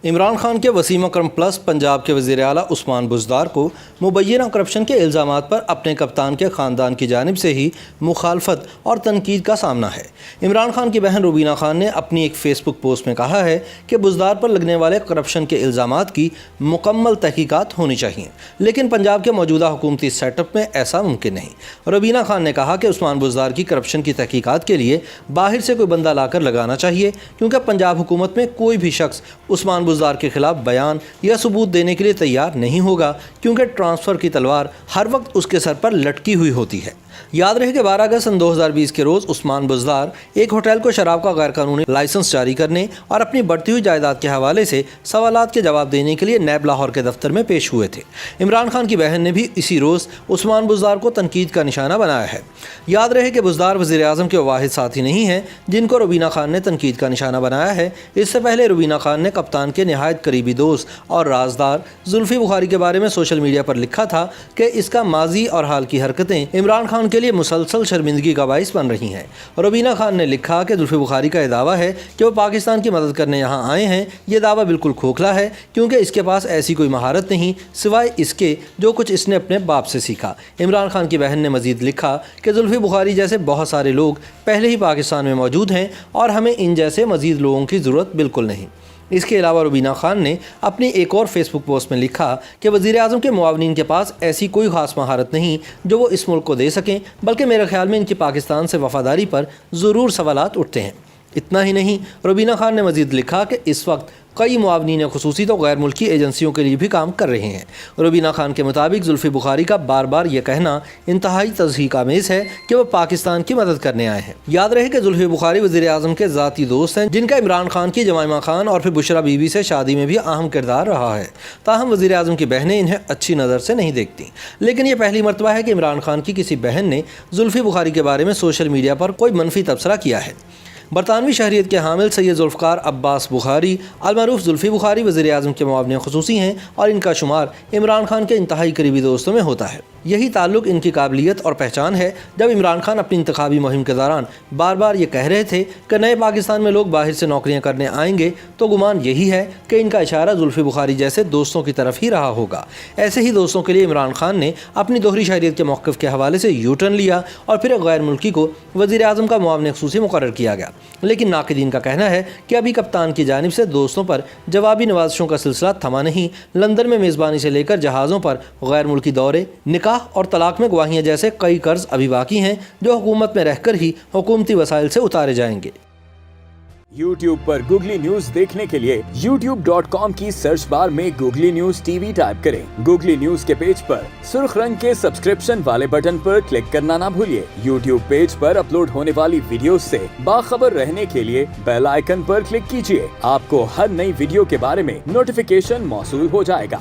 عمران خان کے وسیم اکرم پلس پنجاب کے وزیر اعلیٰ عثمان بزدار کو مبینہ کرپشن کے الزامات پر اپنے کپتان کے خاندان کی جانب سے ہی مخالفت اور تنقید کا سامنا ہے۔ عمران خان کی بہن روبینہ خان نے اپنی ایک فیس بک پوسٹ میں کہا ہے کہ بزدار پر لگنے والے کرپشن کے الزامات کی مکمل تحقیقات ہونی چاہیے، لیکن پنجاب کے موجودہ حکومتی سیٹ اپ میں ایسا ممکن نہیں۔ روبینہ خان نے کہا کہ عثمان بزدار کی کرپشن کی تحقیقات کے لیے باہر سے کوئی بندہ لا کر لگانا چاہیے، کیونکہ پنجاب حکومت میں کوئی بھی شخص عثمان بزدار کے خلاف بیان یا ثبوت دینے کے لیے تیار نہیں ہوگا، کیونکہ ٹرانسفر کی تلوار ہر وقت اس کے سر پر لٹکی ہوئی ہوتی ہے۔ یاد رہے کہ 12 اگست 2020 کے روز عثمان بزدار ایک ہوٹل کو شراب کا غیر قانونی لائسنس جاری کرنے اور اپنی بڑھتی ہوئی جائیداد کے حوالے سے سوالات کے جواب دینے کے لیے نیب لاہور کے دفتر میں پیش ہوئے تھے۔ عمران خان کی بہن نے بھی اسی روز عثمان بزدار کو تنقید کا نشانہ بنایا ہے۔ یاد رہے کہ بزدار وزیر اعظم کے واحد ساتھی نہیں ہیں جن کو روبینہ خان نے تنقید کا نشانہ بنایا ہے۔ اس سے پہلے روبینہ خان نے کپتان کے نہایت قریبی دوست اور رازدار زلفی بخاری کے بارے میں سوشل میڈیا پر لکھا تھا کہ اس کا ماضی اور حال کی حرکتیں عمران خان کے لیے مسلسل شرمندگی کا باعث بن رہی ہیں۔ روبینہ خان نے لکھا کہ زلفی بخاری کا یہ دعویٰ ہے کہ وہ پاکستان کی مدد کرنے یہاں آئے ہیں، یہ دعویٰ بالکل کھوکھلا ہے، کیونکہ اس کے پاس ایسی کوئی مہارت نہیں سوائے اس کے جو کچھ اس نے اپنے باپ سے سیکھا۔ عمران خان کی بہن نے مزید لکھا کہ زلفی بخاری جیسے بہت سارے لوگ پہلے ہی پاکستان میں موجود ہیں اور ہمیں ان جیسے مزید لوگوں کی ضرورت بالکل نہیں۔ اس کے علاوہ روبینہ خان نے اپنی ایک اور فیس بک پوسٹ میں لکھا کہ وزیر اعظم کے معاونین کے پاس ایسی کوئی خاص مہارت نہیں جو وہ اس ملک کو دے سکیں، بلکہ میرے خیال میں ان کی پاکستان سے وفاداری پر ضرور سوالات اٹھتے ہیں۔ اتنا ہی نہیں، روبینہ خان نے مزید لکھا کہ اس وقت کئی معاونین خصوصی تو غیر ملکی ایجنسیوں کے لیے بھی کام کر رہے ہیں۔ روبینہ خان کے مطابق زلفی بخاری کا بار بار یہ کہنا انتہائی تضحیک آمیز ہے کہ وہ پاکستان کی مدد کرنے آئے ہیں۔ یاد رہے کہ زلفی بخاری وزیر اعظم کے ذاتی دوست ہیں، جن کا عمران خان کی جمائمہ خان اور پھر بشرا بی بی سے شادی میں بھی اہم کردار رہا ہے۔ تاہم وزیر اعظم کی بہنیں انہیں اچھی نظر سے نہیں دیکھتی، لیکن یہ پہلی مرتبہ ہے کہ عمران خان کی کسی بہن نے زلفی بخاری کے بارے میں سوشل میڈیا پر کوئی منفی تبصرہ کیا ہے۔ برطانوی شہریت کے حامل سید ذوالفقار عباس بخاری المعروف زلفی بخاری وزیر اعظم کے معاون خصوصی ہیں اور ان کا شمار عمران خان کے انتہائی قریبی دوستوں میں ہوتا ہے۔ یہی تعلق ان کی قابلیت اور پہچان ہے۔ جب عمران خان اپنی انتخابی مہم کے دوران بار بار یہ کہہ رہے تھے کہ نئے پاکستان میں لوگ باہر سے نوکریاں کرنے آئیں گے، تو گمان یہی ہے کہ ان کا اشارہ زلفی بخاری جیسے دوستوں کی طرف ہی رہا ہوگا۔ ایسے ہی دوستوں کے لیے عمران خان نے اپنی دوہری شہریت کے موقف کے حوالے سے یو ٹرن لیا اور پھر غیر ملکی کو وزیر اعظم کا معاون خصوصی مقرر کیا گیا۔ لیکن ناقدین کا کہنا ہے کہ ابھی کپتان کی جانب سے دوستوں پر جوابی نوازشوں کا سلسلہ تھما نہیں۔ لندن میں میزبانی سے لے کر جہازوں پر غیر ملکی دورے، نکاح اور طلاق میں گواہیاں جیسے کئی قرض ابھی باقی ہیں جو حکومت میں رہ کر ہی حکومتی وسائل سے اتارے جائیں گے۔ YouTube پر گوگلی نیوز دیکھنے کے لیے youtube.com کی سرچ بار میں googly news T V type کریں۔ گوگلی نیوز کے پیج پر سرخ رنگ کے سبسکرپشن والے بٹن پر کلک کرنا نہ بھولیے۔ YouTube پیج پر اپلوڈ ہونے والی ویڈیوز سے باخبر رہنے کے لیے بیل آئیکن پر کلک کیجیے۔ آپ کو ہر نئی ویڈیو کے بارے میں نوٹیفیکیشن موصول ہو جائے گا۔